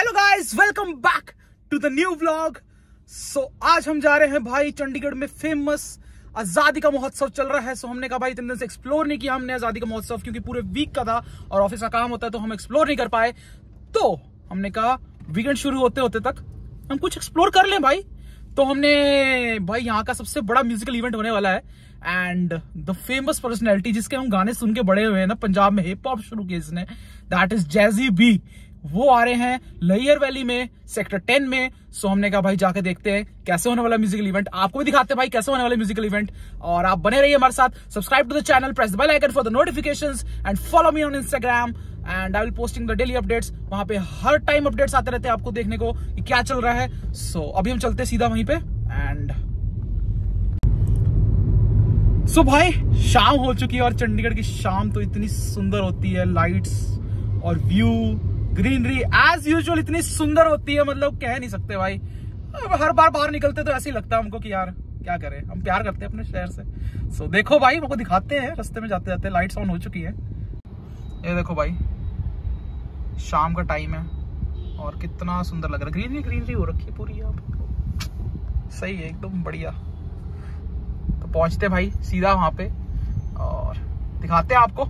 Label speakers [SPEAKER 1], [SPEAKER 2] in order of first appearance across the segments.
[SPEAKER 1] Hello guys, welcome back to the new vlog. आज हम जा रहे हैं भाई चंडीगढ़ में फेमस आजादी का महोत्सव चल रहा है। हमने कहा भाई इतने दिन से एक्सप्लोर नहीं किया हमने आजादी का महोत्सव, क्योंकि पूरे वीक का था और ऑफिस का काम होता है तो हम एक्सप्लोर नहीं कर पाए। तो हमने कहा वीकेंड शुरू होते होते तक हम कुछ एक्सप्लोर कर लें भाई। तो हमने भाई यहाँ का सबसे बड़ा म्यूजिकल इवेंट होने वाला है एंड द फेमस पर्सनैलिटी जिसके हम गाने सुन के बड़े हुए हैं ना, पंजाब में हिप हॉप शुरू किया इसने, दैट इज जैजी बी। वो आ रहे हैं लैयर वैली में सेक्टर 10 में। सो हमने कहा भाई जाके देखते हैं कैसे होने वाला म्यूजिकल इवेंट, आपको भी दिखाते हैं भाई कैसे होने वाला म्यूजिकल इवेंट। और आप बने रहिए हमारे साथ, subscribe to the channel, press the bell icon for the notifications and follow me on Instagram and I will posting the daily updates. वहां पे हर टाइम अपडेट्स आते रहते हैं आपको देखने को कि क्या चल रहा है। सो अभी हम चलते हैं सीधा वहीं पे एंड भाई शाम हो चुकी है और चंडीगढ़ की शाम तो इतनी सुंदर होती है, लाइट्स और व्यू, ग्रीनरी एज यूजुअल इतनी सुंदर होती है, मतलब कह नहीं सकते भाई। हर बार बाहर निकलते तो ऐसे ही लगता है हमको कि यार क्या करें, हम प्यार करते हैं अपने शहर से। सो देखो भाई, हमको दिखाते हैं रास्ते में जाते जाते, लाइट्स ऑन हो चुकी है। ये देखो भाई शाम का टाइम है और कितना सुंदर लग रहा है, ग्रीनरी हो रखी है पूरी यहाँ पे, सही है एकदम बढ़िया। तो पहुंचते भाई सीधा वहां पे और दिखाते हैं आपको।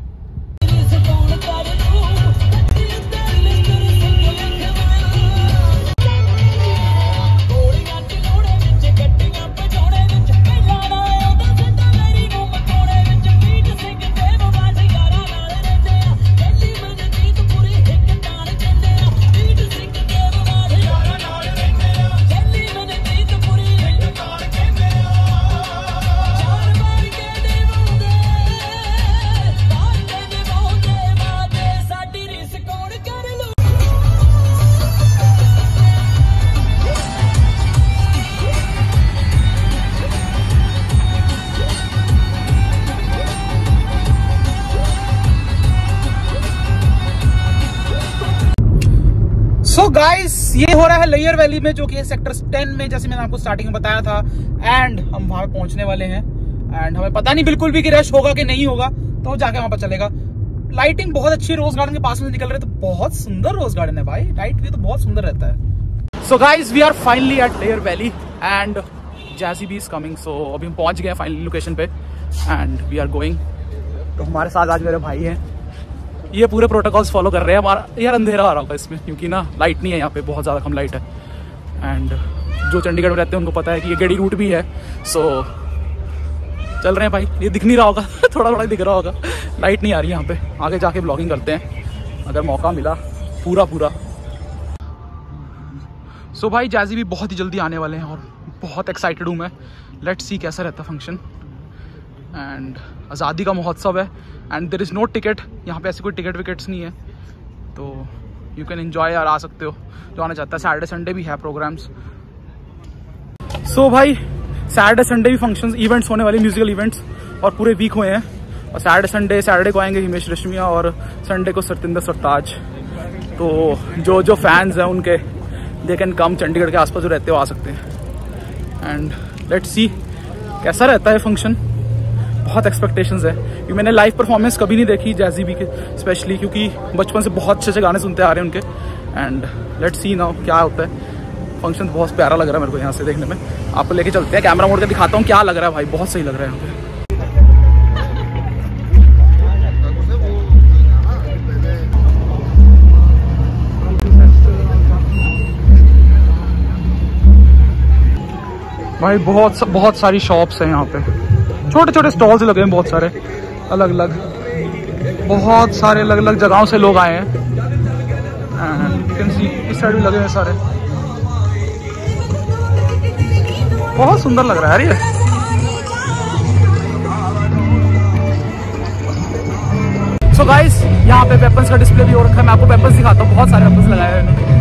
[SPEAKER 1] सो गाइस ये हो रहा है लैयर वैली में, जो कि है सेक्टर 10 में, जैसे मैंने आपको स्टार्टिंग में बताया था। एंड हम वहां पे पहुंचने वाले हैं एंड हमें पता नहीं बिल्कुल भी कि रश होगा कि नहीं होगा, तो जाके वहां पर चलेगा। लाइटिंग बहुत अच्छी है, रोज गार्डन के पास में निकल रहे तो बहुत सुंदर रोज गार्डन है भाई, नाइट व्यू तो बहुत सुंदर रहता है। So guys we are finally at लैयर valley and Jazzy B is coming. So अभी हम पहुंच गए फाइनली लोकेशन पे एंड वी आर गोइंग। तो हमारे साथ आज मेरे भाई हैं, ये पूरे प्रोटोकॉल्स फॉलो कर रहे हैं। हमारा यार अंधेरा आ रहा होगा इसमें क्योंकि ना लाइट नहीं है यहाँ पे, बहुत ज़्यादा कम लाइट है। एंड जो चंडीगढ़ में रहते हैं उनको पता है कि ये गेड़ी रूट भी है। सो चल रहे हैं भाई, ये दिख नहीं रहा होगा थोड़ा थोड़ा दिख रहा होगा, लाइट नहीं आ रही यहाँ पे। आगे जाके ब्लॉगिंग करते हैं अगर मौका मिला पूरा। सो भाई जैजी भी बहुत ही जल्दी आने वाले हैं और बहुत एक्साइटेड हूँ मैं। लेट्स सी कैसा रहता फंक्शन। एंड आज़ादी का महोत्सव है and there is no ticket, यहाँ पे ऐसी कोई टिकट विकेट्स नहीं है, तो यू कैन एंजॉय यार, आ सकते हो जो आना चाहता है। सैटरडे संडे भी है प्रोग्राम्स। सो भाई सैटरडे संडे भी फंक्शंस इवेंट्स होने वाले, म्यूजिकल इवेंट्स, और पूरे वीक हुए हैं। और सैटरडे को आएंगे हिमेश रेशमिया और संडे को सतिंदर सरताज। तो जो फैंस हैं उनके दे कैन कम, चंडीगढ़ के आसपास जो रहते हो आ सकते हैं। एंड लेट्स सी कैसा रहता है फंक्शन, बहुत एक्सपेक्टेशंस है क्योंकि मैंने लाइव परफॉर्मेंस कभी नहीं देखी जैजी बी के, स्पेशली क्योंकि बचपन से बहुत अच्छे गाने सुनते आ रहे हैं उनके। एंड लेट्स सी नाउ क्या होता है। फंक्शन बहुत प्यारा लग रहा है मेरे को यहाँ से देखने में। आपको लेके चलते हैं, कैमरा मोड़ के दिखाता हूँ क्या लग रहा है भाई, बहुत सही लग रहा है यहाँ पे। भाई बहुत सारी शॉप्स हैं यहाँ पे, छोटे छोटे स्टॉल्स लगे हैं बहुत सारे, अलग अलग बहुत सारे अलग अलग जगहों से लोग आए हैं। यू कैन सी इस साइड भी लगे हैं सारे, बहुत सुंदर लग रहा है यार ये। सो गाइस यहाँ पे वेपन्स का डिस्प्ले भी हो रखा है, मैं आपको वेपन्स दिखाता हूँ, बहुत सारे वेपन्स लगाए हैं इन्होंने।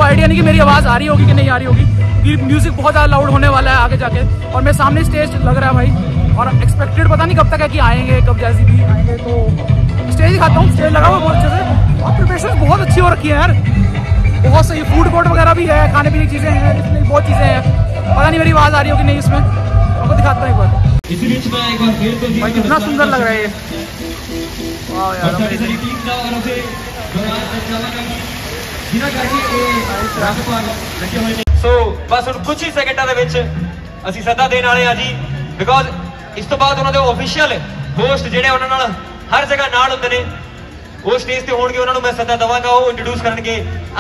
[SPEAKER 1] आइडिया नहीं कि मेरी आवाज आ रही होगी कि नहीं आ रही होगी, क्योंकि म्यूजिक बहुत ज्यादा लाउड होने वाला है आगे जाके। और मेरे सामने स्टेज लग रहा है भाई, और एक्सपेक्टेड पता नहीं कब तक है कि आएंगे, कब जैसी भी आएंगे। तो स्टेज दिखाता हूँ, स्टेज लगा हुआ बहुत अच्छे से और प्रिपरेशन बहुत अच्छी हो रखी है यार, बहुत सही। फूड कोर्ट वगैरह भी है, खाने पीने की चीजें हैं, इसमें बहुत चीजें हैं। नहीं मेरी आवाज़ आ रही हो कि नहीं इसमें, आपको दिखाता हूँ एक बार। भाई कितना सुंदर लग रहा है ये, वाह यार।
[SPEAKER 2] सो बस ਹੁਣ ਕੁਝ ਹੀ ਸੈਕਿੰਡਾਂ ਦੇ ਵਿੱਚ ਅਸੀਂ ਸੱਦਾ ਦੇਣ ਵਾਲੇ ਆ ਜੀ, ਬਿਕੋਜ਼ ਇਸ ਤੋਂ ਬਾਅਦ ਉਹਨਾਂ ਦੇ ਆਫੀਸ਼ੀਅਲ ਹੋਸਟ ਜਿਹੜੇ ਉਹਨਾਂ ਨਾਲ ਹਰ ਜਗ੍ਹਾ ਨਾਲ ਹੁੰਦੇ ਨੇ ਉਹ ਸਟੇਜ ਤੇ ਹੋਣਗੇ, ਉਹਨਾਂ ਨੂੰ ਮੈਂ ਸੱਦਾ ਦਵਾਂਗਾ, ਉਹ ਇੰਟਰੋਡਿਊਸ ਕਰਨਗੇ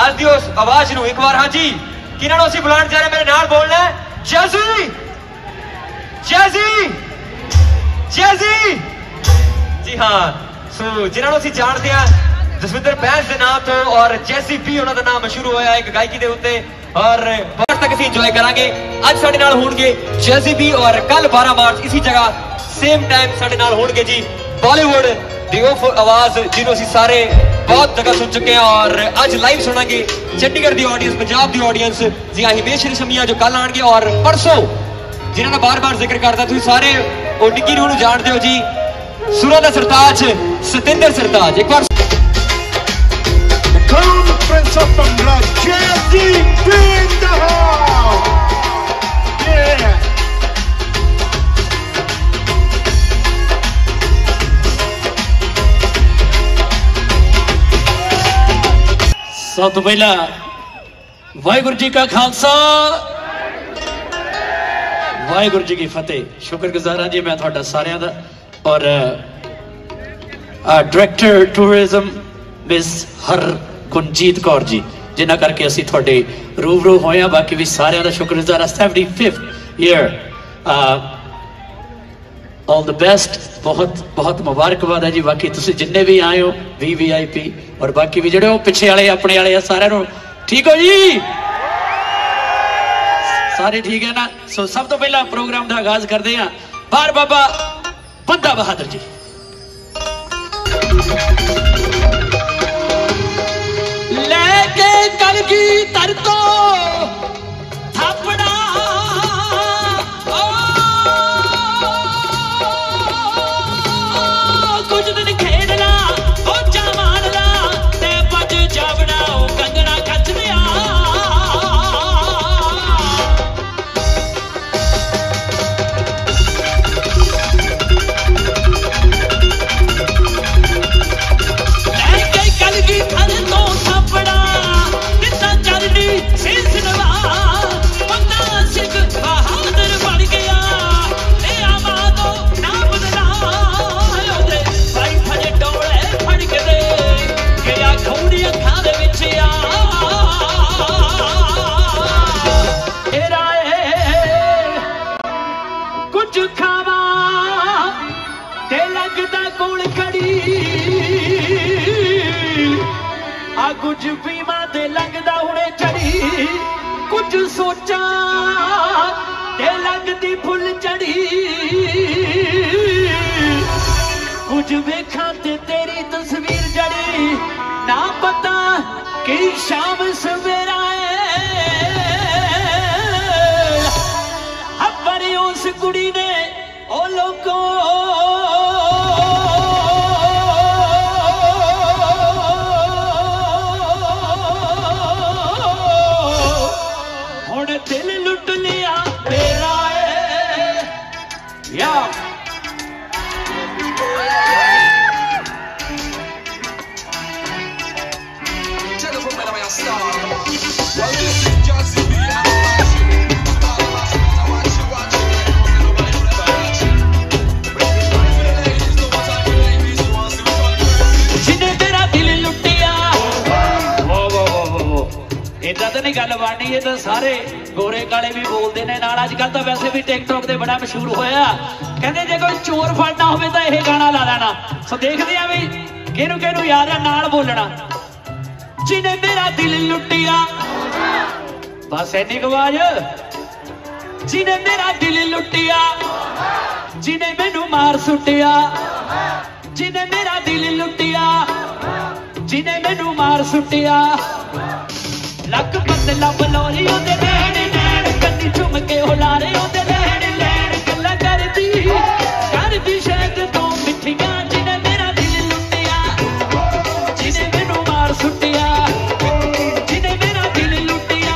[SPEAKER 2] ਅੱਜ ਦੀ ਉਸ ਆਵਾਜ਼ ਨੂੰ। ਇੱਕ ਵਾਰ ਹਾਂਜੀ ਕਿਹਨਾਂ ਨੂੰ ਅਸੀਂ ਬੁਲਾਉਣ ਜਾ ਰਹੇ, ਮੇਰੇ ਨਾਲ ਬੋਲਣਾ ਹੈ ਜੈਜ਼ੀ ਜੈਜ਼ੀ ਜੈਜ਼ੀ। ਜੀ ਹਾਂ, ਸੋ ਜਿਨ੍ਹਾਂ ਨੂੰ ਅਸੀਂ ਜਾਣਦੇ ਆ ਜਸਵਿੰਦਰ ਬੈਂਸ ਦੇ ਨਾਮ ਤੋਂ, ਔਰ ਜੈਸੀ ਪੀ ਉਹਨਾਂ ਦਾ ਨਾਮ ਮਸ਼ਹੂਰ ਹੋਇਆ ਇੱਕ ਗਾਇਕੀ ਦੇ ਉੱਤੇ, ਔਰ ਬਹੁਤ ਤੱਕ ਅਸੀਂ ਇੰਜੋਏ ਕਰਾਂਗੇ। ਅੱਜ ਸਾਡੇ ਨਾਲ ਹੋਣਗੇ ਜੈਸੀ ਪੀ, ਔਰ ਕੱਲ 12 ਮਾਰਚ ਇसी ਜਗ੍ਹਾ ਸੇਮ ਟਾਈਮ ਸਾਡੇ ਨਾਲ ਹੋਣਗੇ ਜੀ ਬਾਲੀਵੁੱਡ ਦੀ ਉਹ ਆਵਾਜ਼ ਜਿਹਨੂੰ ਅਸੀਂ ਸਾਰੇ ਬਹੁਤ ਜਗ੍ਹਾ ਸੁਣ ਚੁੱਕੇ ਹਾਂ, ਔਰ ਅੱਜ ਲਾਈਵ ਸੁਣਾਂਗੇ ਚੰਡੀਗੜ੍ਹ ਦੀ ਆਡੀਅנס, ਪੰਜਾਬ ਦੀ ਆਡੀਅנס, ਜੀ ਹਾਂ ਹਿਮੇਸ਼ ਰੇਸ਼ਮੀਆ ਜੋ ਕੱਲ ਆਣਗੇ, ਔਰ ਪਰਸੋਂ ਜਿਨ੍ਹਾਂ ਦਾ ਬਾਰ-ਬਾਰ ਜ਼ਿਕਰ ਕਰਦਾ ਤੁਸੀਂ ਸਾਰੇ ਉਹ ਨਿੱਕੀ ਨੂੰ ਜਾਣਦੇ ਹੋ ਜੀ, ਸੁਰਾਂ ਦਾ ਸਰਤਾਜ ਸਤਿੰਦਰ ਸਰਤਾਜ। ਇੱਕ ਵਾਰ
[SPEAKER 3] Prince of the blood, JDB in the house. Yeah.
[SPEAKER 4] ਸਭ ਤੋਂ ਪਹਿਲਾਂ ਵਾਹਿਗੁਰੂ ਜੀ ਕਾ ਖਾਲਸਾ, ਵਾਹਿਗੁਰੂ ਜੀ ਕੀ ਫਤਿਹ। ਸ਼ੁਕਰਗੁਜ਼ਾਰ ਹਾਂ ਜੀ ਮੈਂ ਤੁਹਾਡਾ ਸਾਰਿਆਂ ਦਾ, ਔਰ director tourism miss ਹਰਗੁਣਜੀਤ Kaur ji ਜਿਨ੍ਹਾਂ ਕਰਕੇ ਅਸੀਂ ਤੁਹਾਡੇ ਰੂਬਰੂ ਹੋਏ ਹਾਂ। ਬਾਕੀ ਵੀ ਸਾਰਿਆਂ ਦਾ ਸ਼ੁਕਰਗੁਜ਼ਾਰ ਹਾਂ। 75th year, all the best, ਬਹੁਤ ਬਹੁਤ ਮੁਬਾਰਕਬਾਦ ਹੈ ਜੀ। ਬਾਕੀ ਤੁਸੀਂ ਜਿੰਨੇ ਵੀ ਆਏ ਹੋ VVIP, ਔਰ ਬਾਕੀ ਵੀ ਜਿਹੜੇ ਉਹ ਪਿੱਛੇ ਵਾਲੇ ਆਪਣੇ ਵਾਲੇ ਆ, ਸਾਰਿਆਂ ਨੂੰ ਠੀਕ ਹੋ ਜੀ, ਸਾਰੇ ਠੀਕ ਹੈ ਨਾ। ਸੋ ਸਭ ਤੋਂ ਪਹਿਲਾਂ ਪ੍ਰੋਗਰਾਮ ਦਾ ਆਗਾਜ਼ ਕਰਦੇ ਹਾਂ ਬਾਰ ਬਾਬਾ ਬੰਦਾ ਬਹਾਦਰ ਜੀ। ਲੈ ਕੇ ਕਲਗੀ ਧਰ ਤੋਂ ਥਾਪੜਾ, ਕੁਝ ਦਿਨ ਖੇਡਣਾ ਉਹ ਜਮਾਨ ਲਾ ਤੇ ਭੱਜ ਜਾਵਣਾ ਉਹ ਕੰਗਣਾ ਕੱਚ ਲਿਆ। ਲੈ ਕੇ ਕਲਗੀ ਧਰ ਤੋਂ ਥਾਪੜਾ ਦਿੱਤਾ ਚਰਨੀ ਸੀਸ ਨਵਾ, ਬੰਦਾ ਸਿੰਘ ਬਹਾਦਰ ਬਣ ਗਿਆ ਤੇ ਆਵਾਜ਼ੋਂ ਨਾ ਬਦਲਾ। ਉਹਦੇ ਭਾਈ ਫੜੇ ਡੋਲੇ ਫੜ ਕੇ ਦੇ ਗਿਆ ਖੂਨੀ ਅੱਖਾਂ ਦੇ ਵਿੱਚ ਆ ਕੁਝ ਖਾਵਾਂ ਤੇ ਲੱਗਦਾ ਕੋਲ ਖੜੀ ਆ, ਕੁਝ ਪੀਵਾਂ ਤੇ ਲੱਗਦਾ ਹੁਣੇ ਚੜੀ, ਕੁਝ ਸੋਚਾਂ ਤੇ ਲੱਗਦੀ ਫੁੱਲ ਚੜੀ, ਕੁਝ ਵੇਖਾਂ ਤੇ ਤੇਰੀ ਤਸਵੀਰ ਜੜੀ, ਨਾ ਪਤਾ ਕਿ ਸ਼ਾਮ ਸਵੇਰਾ ਪਰ ਉਸ ਕੁੜੀ ਨੇ ਉਹ ਲੋਕੋ ਹੁਣ ਦਿਲ ਲੁੱਟ ਲਿਆ ਤੇਰਾ ਯਾ। इदा तो नहीं गल बननी, ये तो सारे गोरे काले भी बोलते हैं नाल। अजकल तो वैसे भी टिकटॉक से बड़ा मशहूर होया, कहते जे कोई चोर फड़ना हो तो यह गाना ला लेना। सो देखते हैं भी किनू किनू याद है नाल बोलना। जिन्हें मेरा दिल लुटिया, बस इन्नी आवाज, जिन्हें मेरा दिल लुटिया, जिन्हें मैनू मार सुटिया, जिन्हें मेरा दिल लुटिया, जिन्हें मैनू मार सुटिया। लक बदला बलोरी ओदे नैन नैन, कन्नी झुम के हुलारे ओदे नैन नैन, गल्लां करदी शायद तो मिठियां। जिन्हें मेरा दिल लुटिया, जिन्हें मैनू मार सुटिया, जिन्हें मेरा दिल लुटिया।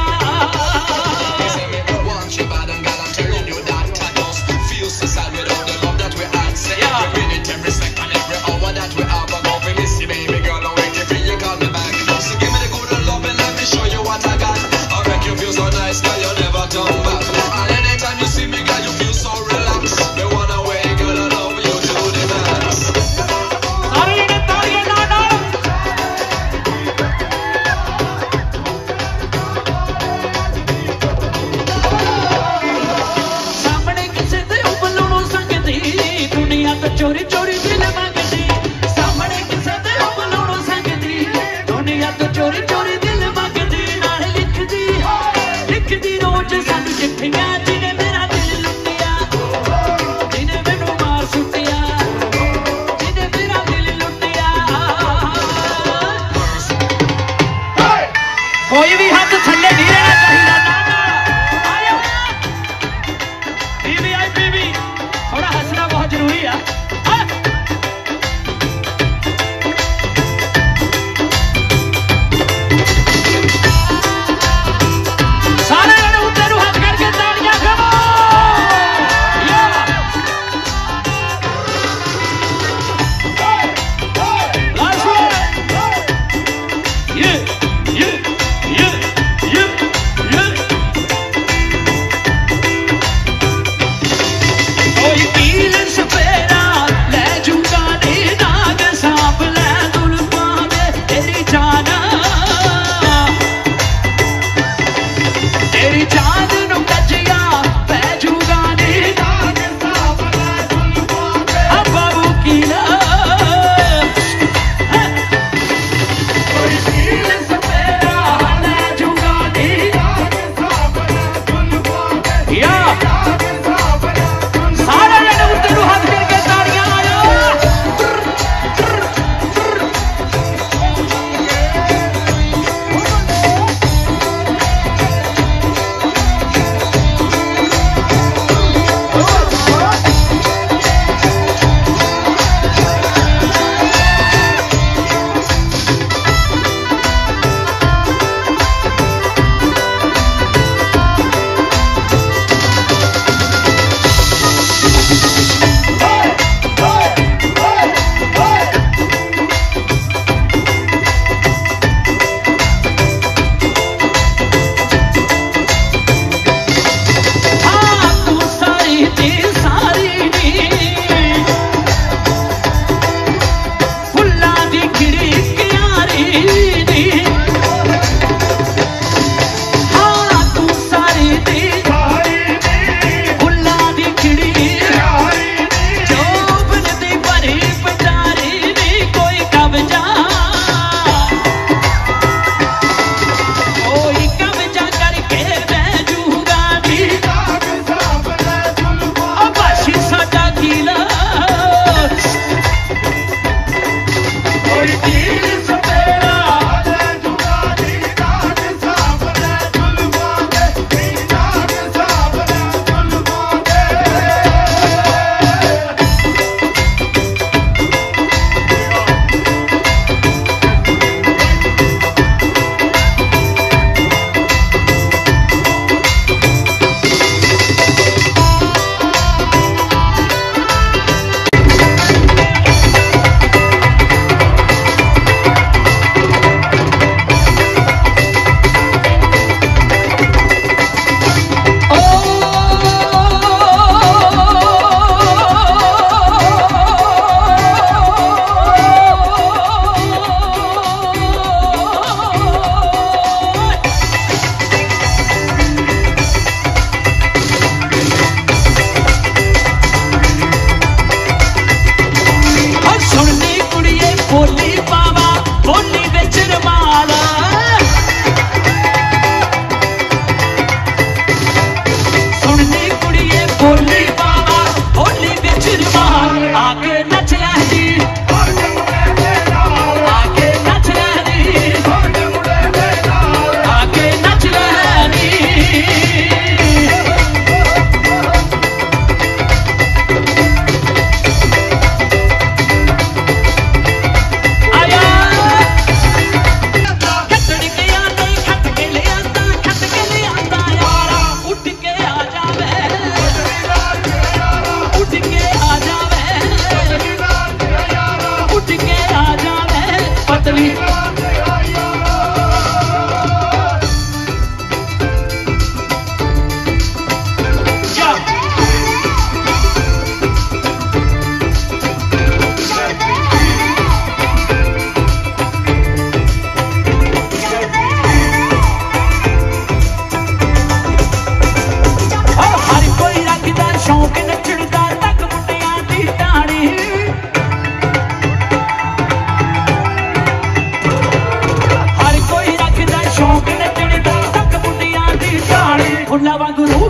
[SPEAKER 5] never turn back. And anytime you see me, girl, you feel so relaxed. Me wanna wake, girl, I love you to the max.
[SPEAKER 4] चोरी चोरी दिल मंगदी सामने किसे दे बुलाउणों संगदी दुनिया तो चोरी चोरी दिल मंगदी नाल लिखदी रोज सानू चिट्ठियां जिने मेरा दिल लुटिया जिने मैनू मार सुटिया जिने मेरा दिल लुटिया कोई भी हाथ थल्ले नहीं रहना चाहिए आयो बीबी थोड़ा हंसना बहुत जरूरी है सारे उधर हाथ करके तालियां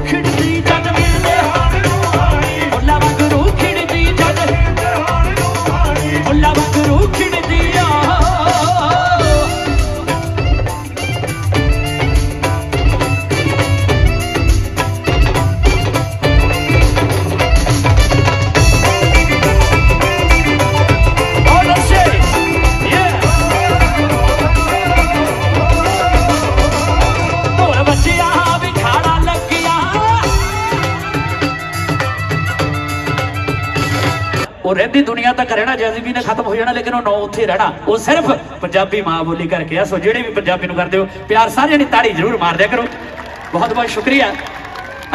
[SPEAKER 4] खिड़दी जद मिलदे फुल्लां वांगरू खिड़दी जद फुल्लां वांगरू खिड़दी रहती दुनिया तक रहना जैज़बी ने खत्म हो जाना लेकिन वो नौ उत्थे रहना वो सिर्फ पंजाबी माँ बोली करके। सो जेडे भी पंजाबी करते हो प्यार सारे ताड़ी जरूर मार दिया करो। बहुत बहुत शुक्रिया।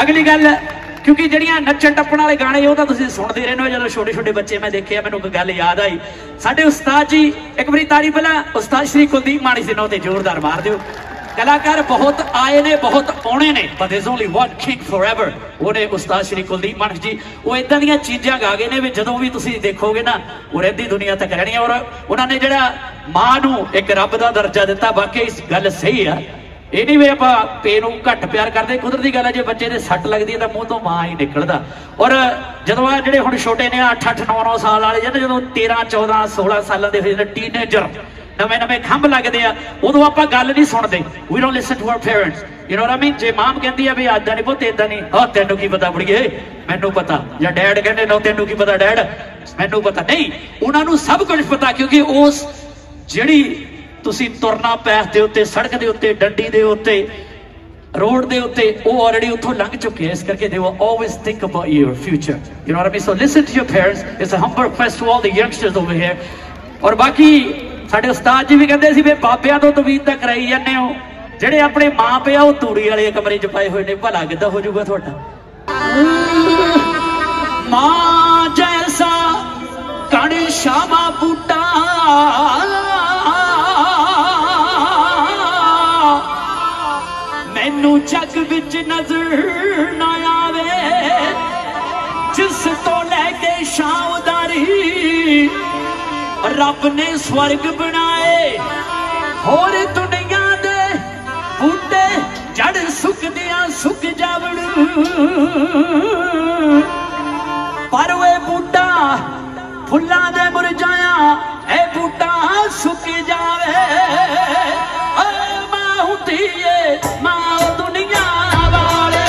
[SPEAKER 4] अगली गल क्योंकि जड़ियां नच्चण टप्पण वाले गाने वो तो तुसीं सुनते रहने हो। जो छोटे छोटे बच्चे मैं देखे मैनूं एक गल याद आई साडे उस्ताद जी एक बारी ताड़ी पहला उस्ताद श्री कुलदीप मानी सिन्हा ते जोरदार मार दिओ। कलाकार बहुत आए ने बहुत आने ने but there's only one king forever ਉਹਨੇ ਉਸਤਾਦ ਸ਼੍ਰੀ ਕੁਲਦੀਪ ਮਾਨਕ ਜੀ ਉਹ ਇਦਾਂ ਦੀਆਂ ਚੀਜ਼ਾਂ ਗਾ ਗਏ ਨੇ ਵੀ ਜਦੋਂ ਵੀ ਤੁਸੀਂ ਦੇਖੋਗੇ ਨਾ ਉਹ ਰਹਿੰਦੀ ਦੁਨੀਆ ਤੱਕ ਰਹਿਣੀ ਔਰ ਉਹਨਾਂ ਨੇ ਜਿਹੜਾ ਮਾਂ ਨੂੰ ਇੱਕ ਰੱਬ ਦਾ ਦਰਜਾ ਦਿੱਤਾ ਵਾਕਈ ਇਸ ਗੱਲ ਸਹੀ ਆ। ਇਹ ਨਹੀਂ ਵੀ ਆਪਾਂ ਪੇ ਨੂੰ ਘੱਟ ਪਿਆਰ ਕਰਦੇ ਕੁਦਰਤੀ ਗੱਲ ਹੈ ਜੇ ਬੱਚੇ ਦੇ ਸੱਟ ਲੱਗਦੀ ਹੈ ਤਾਂ ਮੂੰਹ ਤੋਂ ਮਾਂ ਹੀ ਨਿਕਲਦਾ। ਔਰ ਜਦੋਂ ਆ ਜਿਹੜੇ ਹੁਣ ਛੋਟੇ ਨੇ 8-8 9-9 ਸਾਲ ਵਾਲੇ ਜਾਂ ਜਦੋਂ 13-14-16 ਸਾਲਾਂ ਦੇ ਹੋਏ ਨੇ ਟੀਨੇਜਰ नवे नवे खंभ लगते हैं उदों आप गल नहीं सुनते। We don't listen to our parents you know what I mean. जे मां कहती है भी आदा नहीं पुत इदा नहीं हाँ तेनों की पता बुढ़िए मैनू पता या डैड कहते नो तेनों की पता डैड मैनू पता नहीं। उन्होंने सब कुछ पता क्योंकि उस जिहड़ी तुसीं तुरना पैथ दे उत्ते सड़क दे उत्ते डंडी दे उत्ते रोड दे उत्ते वो ऑलरेडी उत्थों लंघ चुके हैं। इस करके they will always think about your future you know what I mean। So listen to your parents। It's a humble request to all the youngsters over here। और बाकी साडे उस्ताद जी भी कहते सी वे बाबियां तो तवीज़ तक कराई जाने हो जेडे अपने मां पिया वो तूड़ी वाले कमरे च पाए हुए ने भला किद्दां हो जाऊगा तुहाडा। मां जैसा कण शामा बूटा मैनू जग विच नजर ना आवे जिस तो लैके शावदारी रब ने स्वर्ग बनाए होर दुनिया दे बूटे जड़ सुकदियां सुक जावण पर वे बूटा फुल्लां दे मुरझाया ए बूटा सुक जावे मां हुंदी ए मां दुनिया वाले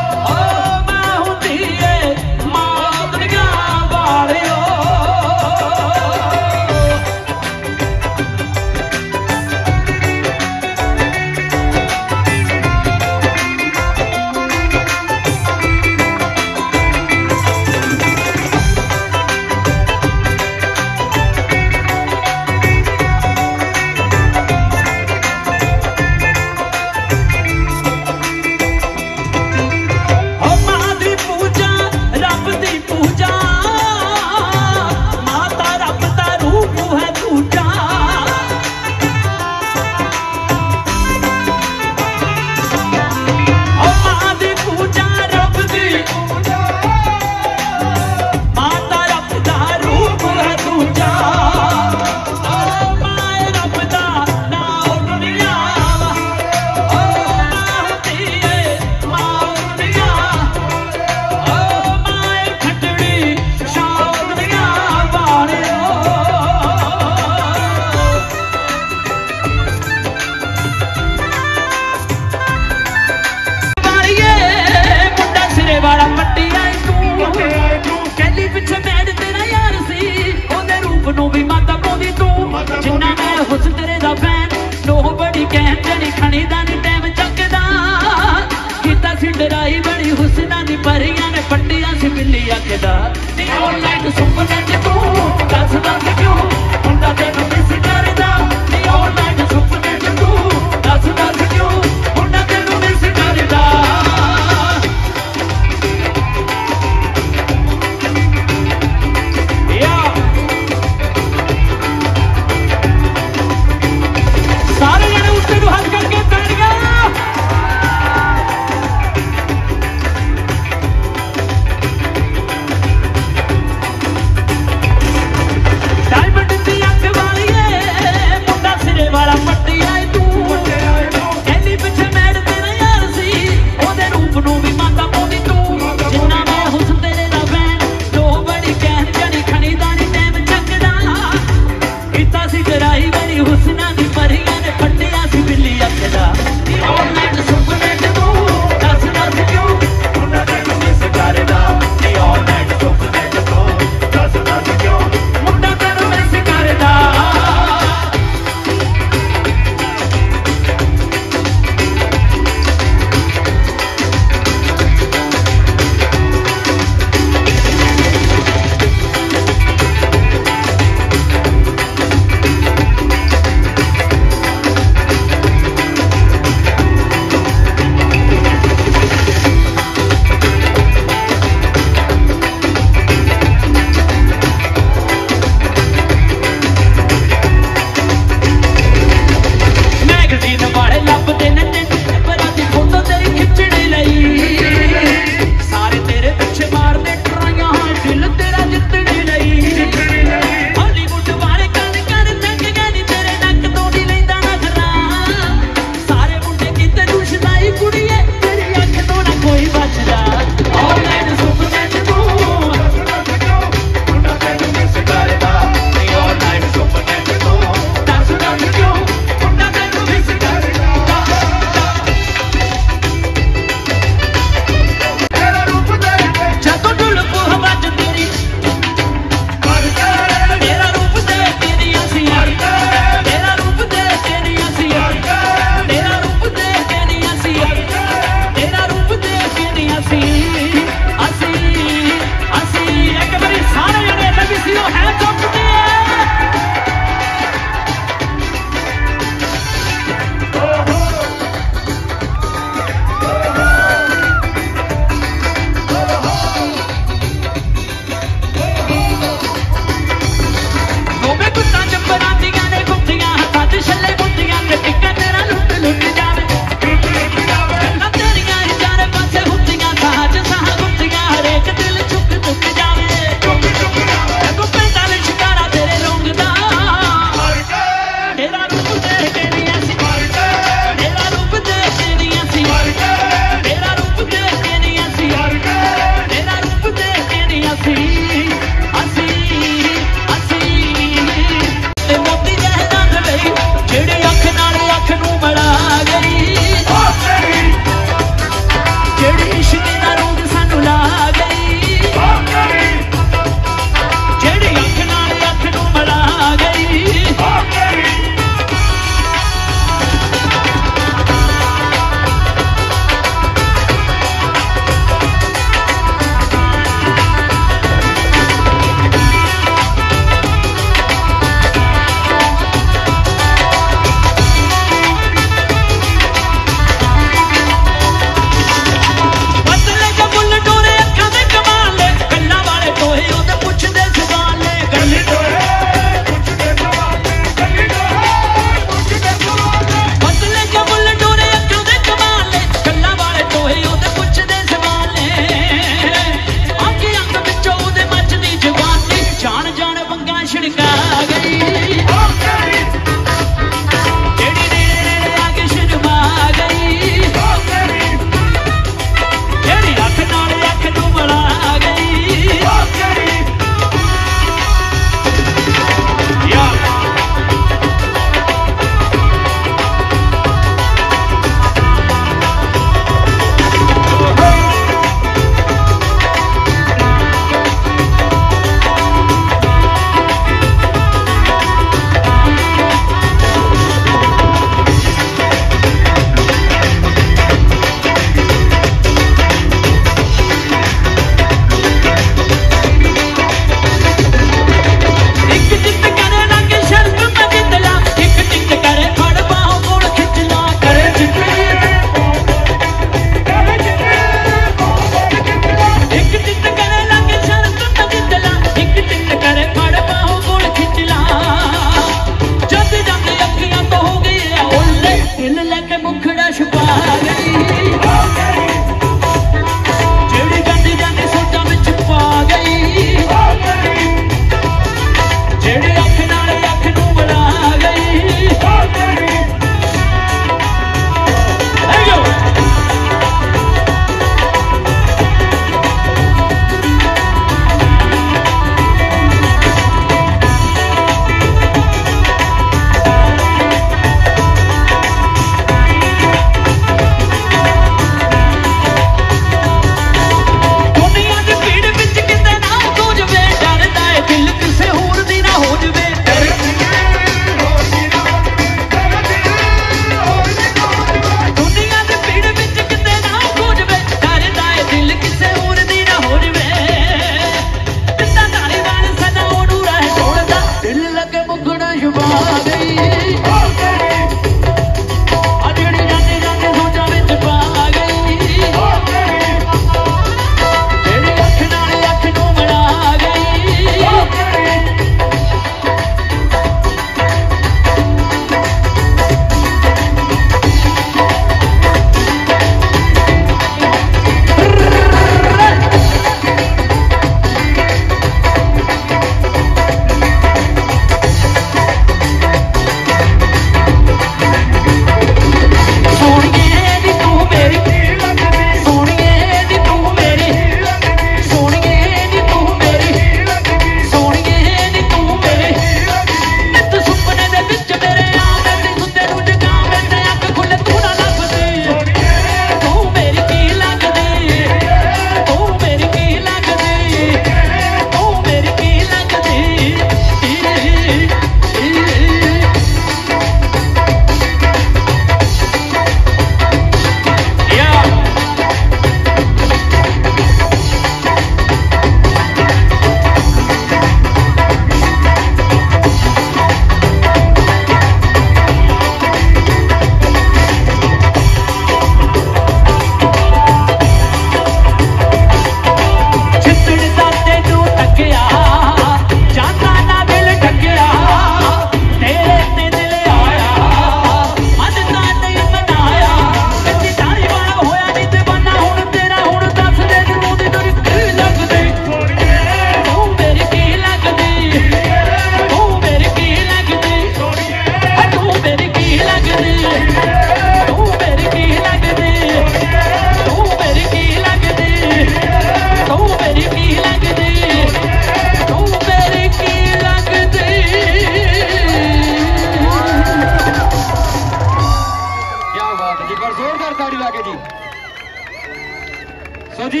[SPEAKER 2] सो जी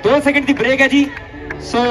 [SPEAKER 2] 2 सेकंड की ब्रेक है जी। सो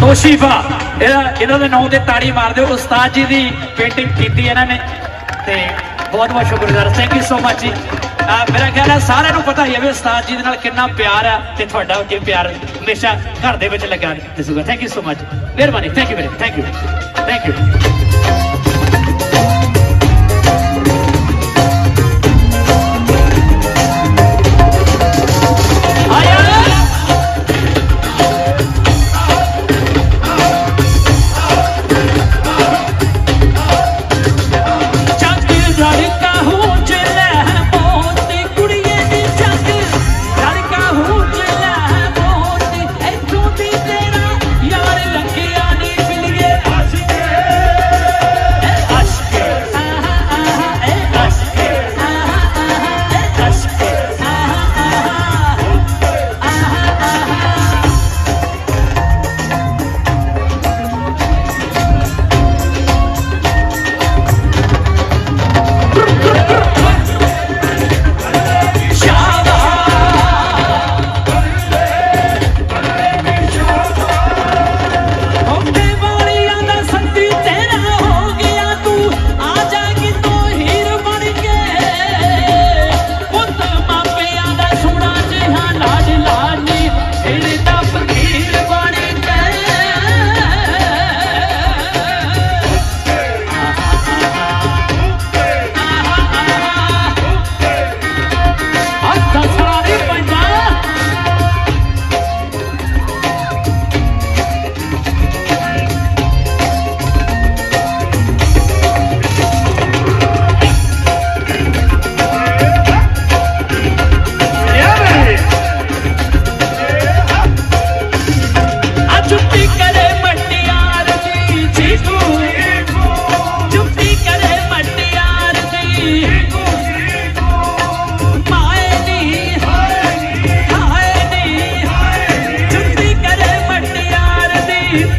[SPEAKER 4] तोशीफा इन्होंने नाम से ताड़ी मार दो। उस्ताद जी की पेंटिंग की इन्होंने ते बहुत बहुत शुक्रगुजार। थैंक यू सो मच जी। मेरा ख्याल है सारे को पता ही है भी उस्ताद जी के कितना प्यार है ते तुहाडा कि प्यार हमेशा घर दे विच लगा दिसूगा। थैंक यू सो मच, मेहरबानी। थैंक यू मेरे, थैंक यू थैंक यू।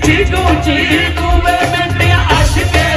[SPEAKER 4] चीकू चीकू वे मिट्टिया आशिके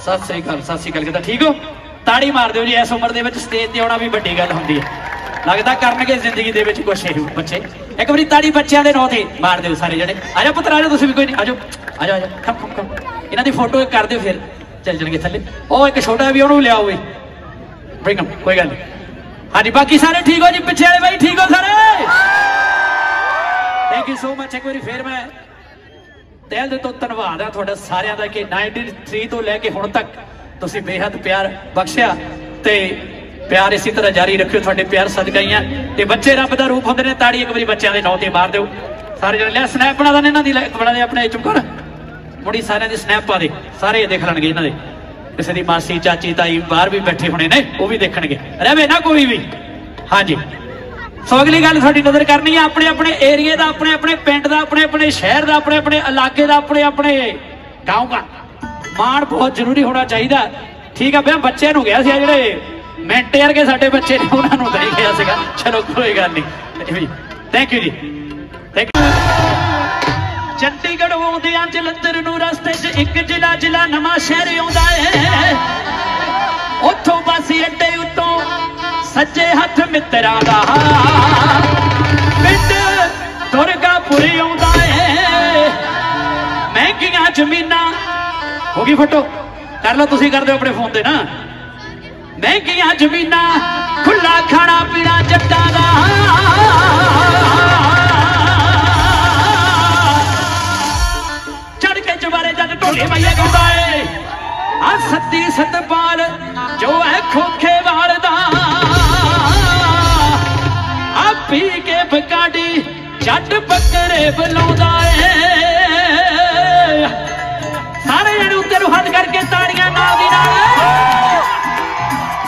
[SPEAKER 4] सत श्री अकाल कहता ठीक हो ताड़ी मार दो जी इस उम्र के स्टेज ते आना भी बड़ी गल होंदी है लगता करनगे जिंदगी दे कुछ बच्चे एक बारी ताड़ी बच्चों के नौ ते मार दो सारे जने आ जाओ पुत्र आ जाओ तुम भी कोई नहीं आ जाओ आ जाओ कम कम कम इन्हों की फोटो कर दो फिर चल जाएंगे थले ओ एक छोटा भी उन्होंने लियाओ वेलकम कोई गल नहीं हाँ जी बाकी सारे ठीक हो जी पिछले वाले भाई ठीक हो सारे थैंक यू सो मच एक बार फिर मैं दिल दे तो धन्नवाद है तुहाडा सारिਆਂ ਦਾ कि 93 तो लैके हुण तक तुसीं बेहद प्यार बख्शिया ते प्यार इसी तरह जारी रखियो तुहाडे प्यार सदका ही है ते बच्चे रब दा रूप हुंदे ने ताड़ी एक बारी बच्चों के नौ ते मार दो सारे जने ले स्नैप बना देने इन्हां दी बना दे अपने चुप कर मुड़ी सारिਆਂ दी स्नैप पा दे सारे देख लणगे इन्हां दे किसी दी मासी चाची ताई बाहर भी बैठे होने ने वो भी देखणगे रहे ना कोई भी हाँ जी सो अगली गल थोड़ी नजर करनी है अपने अपने एरिए का अपने अपने पिंड का अपने अपने शहर का अपने अपने इलाके का अपने अपने गांव का मान बहुत जरूरी होना चाहिए ठीक है भैया बच्चे नु गया जो मिनटे वर्गे साडे बच्चे ने उन्होंने नहीं गया सीगा चलो कोई गल नहीं थैंक यू जी थैंक यू चंडीगढ़ आउंदे जलंधर नूं रस्ते च एक जिला जिला नवां शहर आउंदा है उत्थों बस अड्डे उत्तों सज्जे हथ मित्रा दा पिंड दुर्गापुरी आउंदा है महंगियां जमीनां हो गई फोटो कर लो तुसीं कर दो अपने फोन ते ना महंगियां जमीनां खुला खाना पीना जट्टां दा चढ़ के चबारे जद ढोले माइया गाउंदा है आ सत्ती सतपाल जो है खोखे वाल दा पी के बकाडी जट बकरे बुलाउंदा है सारे जने उत्ते हाथ करके ताड़ियां नाल दी नाल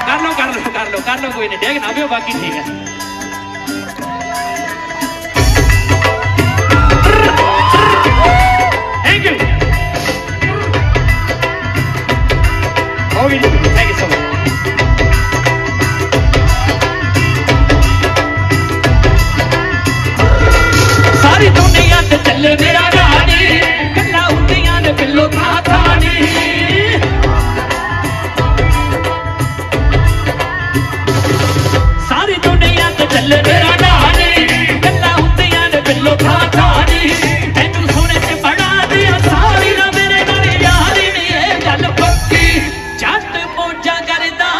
[SPEAKER 4] कर लो कर लो कर लो कर लो कोई नहीं देख ना भी बाकी ठीक है thank you thank you so much सारी दुनिया ते चले मेरा रानी गल्लां हुंदियां ने बिल्लो था थानी सारी दुनिया ते चले मेरा रानी गल्लां हुंदियां ने बिल्लो था थानी तैनू सोने ते बड़ा दिया सारी ना मेरे नाल यारी नी ए गल पक्की जट मौजा करदा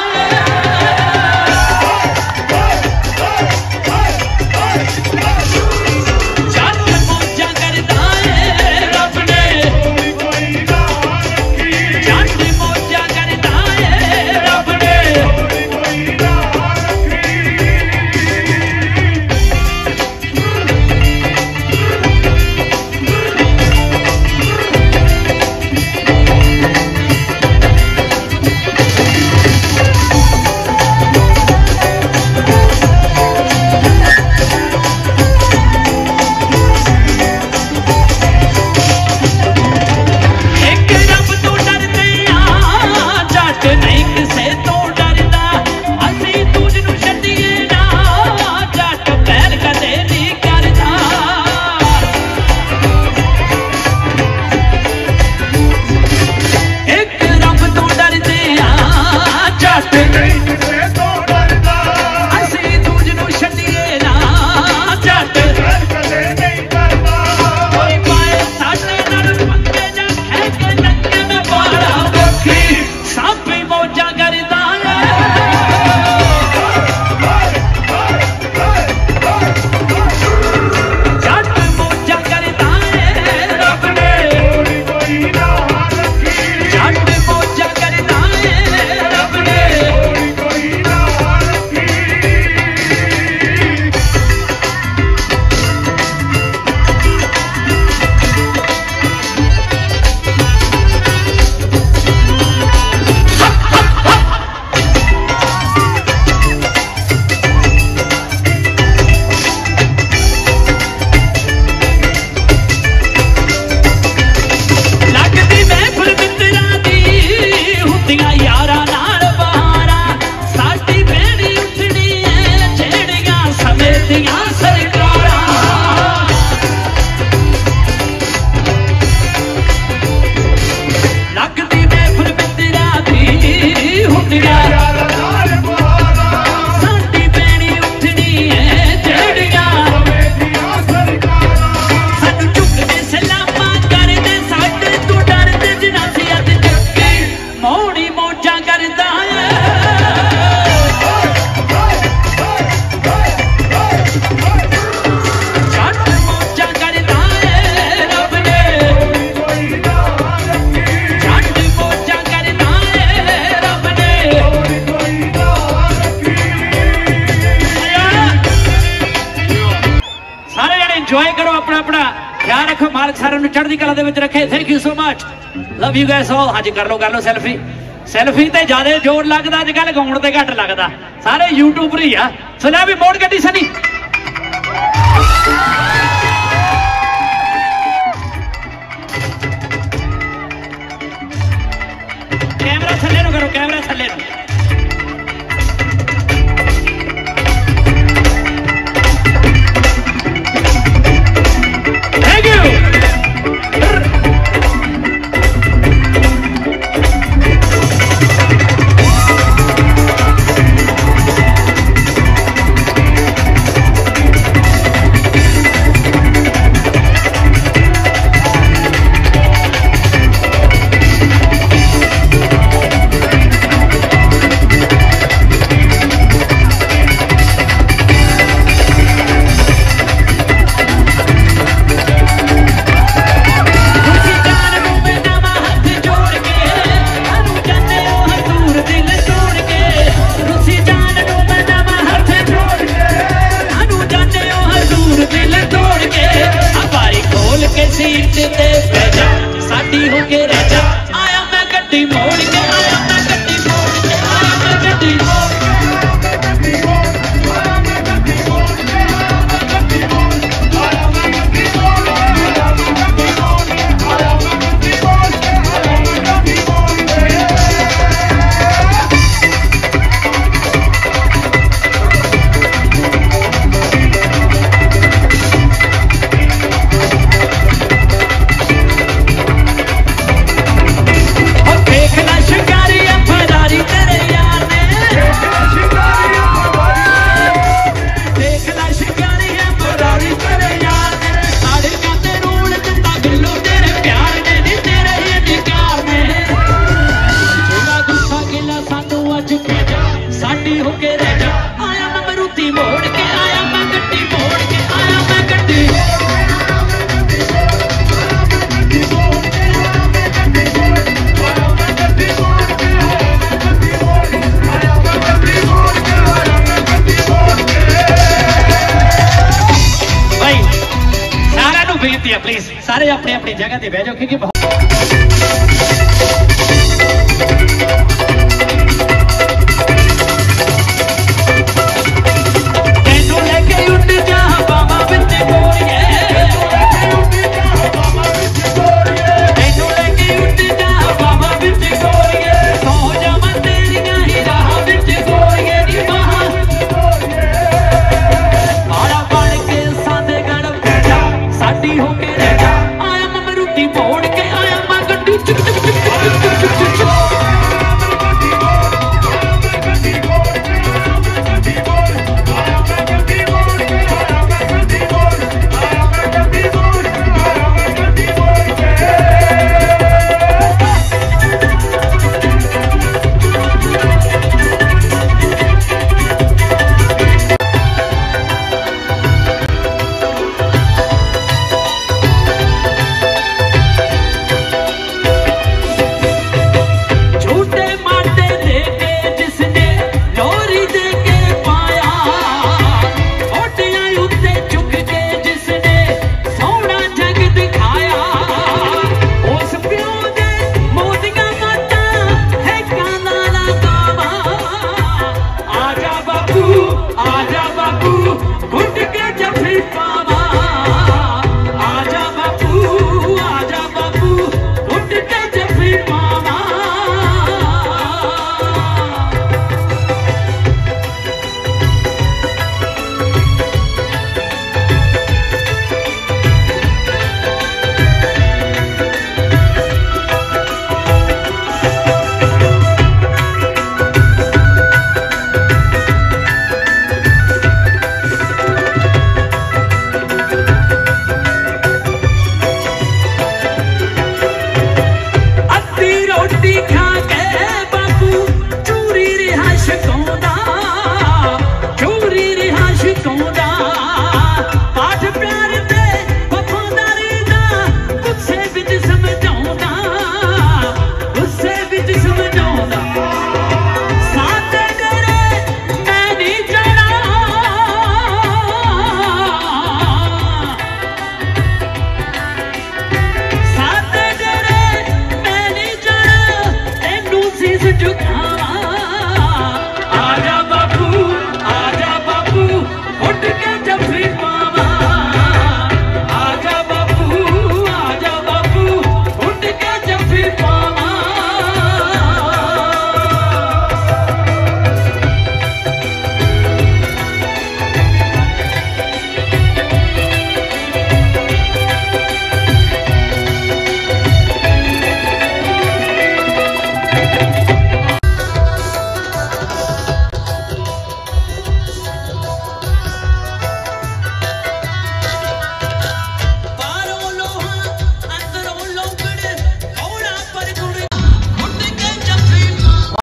[SPEAKER 4] ਇੰਜੋਏ ਕਰੋ ਆਪਣਾ ਆਪਣਾ ख्याल रखो मालिक सारे चढ़ती कला रखे thank you so much love you guys all हाँ जी कर लो सैल्फी सैल्फी ते ज्यादा जोर लगता अजकल गाउण ते घट लगता सारे यूट्यूबर ही आ सुना भी मोड़ गड्डी सनी कैमरा थल्ले नु करो कैमरा थल्ले नु प्लीज सारे अपनी अपनी जगह पे बह जाओ क्योंकि
[SPEAKER 5] होके आया मैं रुती मोड़ के आया मैं गड्डी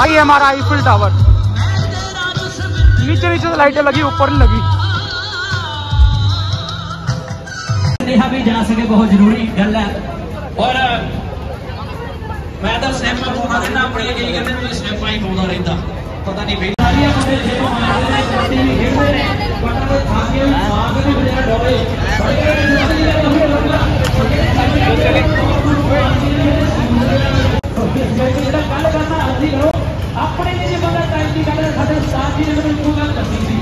[SPEAKER 1] भाई हमारा आईफिल टावर, नीचे नीचे लाइटें लगी, ऊपर नहीं लगी।
[SPEAKER 4] भी जा सके बहुत जरूरी गल है। और मैं तो स्नैप पाउंदा रहना अपने कई कहते मैं स्नैप ही पाउंदा रहता, पता नहीं अपने बंदा टाइम की गल साडे उस्ताद जी ने मैनूं गल दसी सी।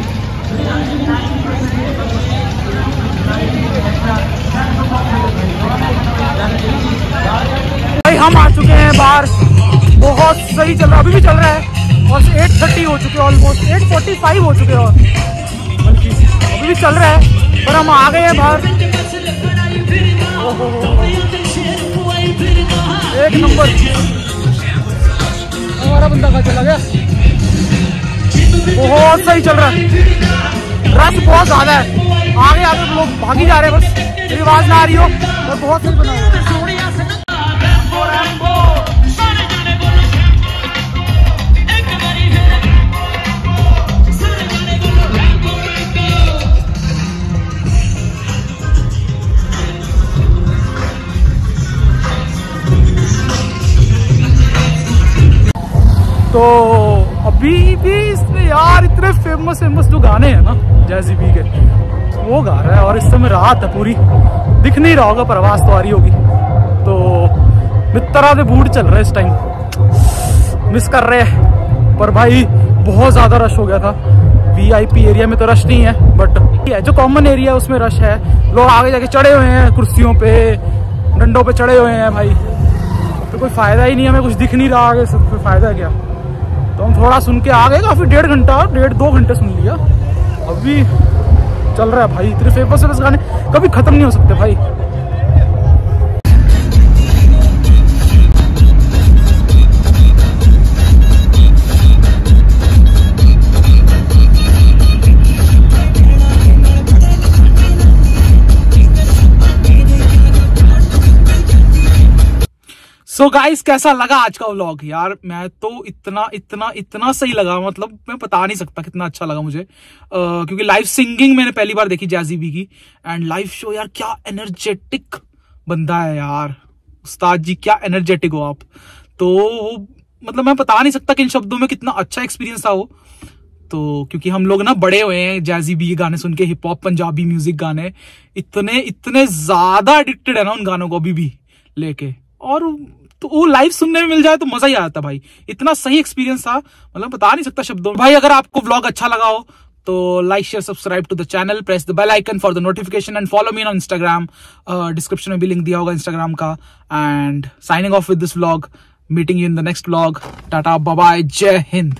[SPEAKER 1] भाई हम आ चुके हैं बाहर, बहुत सही चल रहा है, अभी भी चल रहा है और 8:30 हो चुके हैं, ऑलमोस्ट 8:45 हो चुके हैं और बल्कि अभी भी चल रहा है, पर हम आ गए हैं बाहर। एक नंबर, हमारा बंदा कहाँ चला गया? बहुत सही चल रहा है, रश बहुत ज्यादा है, आगे आगे लोग भागी जा रहे हैं, बस मेरी आवाज ना आ रही हो, और बहुत सही बना है। तो अभी भी इसमें यार इतने फेमस जो गाने हैं ना जैज़ी बी के, वो गा रहा है, और इस समय रात है पूरी, दिख नहीं रहा होगा पर आवाज तो आ रही होगी। तो मित्रा दे बूट चल रहे हैं इस टाइम, मिस कर रहे हैं, पर भाई बहुत ज्यादा रश हो गया था। VIP एरिया में तो रश नहीं है, बट जो कॉमन एरिया है उसमें रश है, लोग आगे जाके चढ़े हुए हैं कुर्सियों पे, डंडों पे चढ़े हुए हैं भाई, तो कोई फायदा ही नहीं, हमें कुछ दिख नहीं रहा आगे, सब कोई फायदा क्या। तो हम थोड़ा सुन के आ गए, काफी 1.5 घंटे सुन लिया, अभी चल रहा है भाई। इतने फेमस गाने कभी खत्म नहीं हो सकते भाई। सो गाइस कैसा लगा आज का व्लॉग यार? मैं तो इतना सही लगा, मतलब मैं बता नहीं सकता कितना अच्छा लगा मुझे, क्योंकि लाइव सिंगिंग मैंने पहली बार देखी जैज़ी बी की, एंड लाइव शो यार क्या एनर्जेटिक बंदा है यार, उस्ताद जी क्या एनर्जेटिक हो आप। तो मतलब मैं बता नहीं सकता किन शब्दों में कितना अच्छा एक्सपीरियंस था वो। तो क्योंकि हम लोग ना बड़े हुए हैं जैज़ी बी के गाने सुन के, हिप हॉप पंजाबी म्यूजिक गाने, इतने ज्यादा एडिक्टेड है ना उन गानों को अभी भी लेके, और तो वो लाइव सुनने में मिल जाए तो मजा ही आता भाई। इतना सही एक्सपीरियंस था, मतलब बता नहीं सकता शब्दों में। भाई अगर आपको व्लॉग अच्छा लगा हो तो like share subscribe to the channel, press the bell icon for the notification and follow me on Instagram, description में भी लिंक दिया होगा इंस्टाग्राम का। And signing off with this vlog, meeting you in the next vlog, tata bye bye, जय हिंद।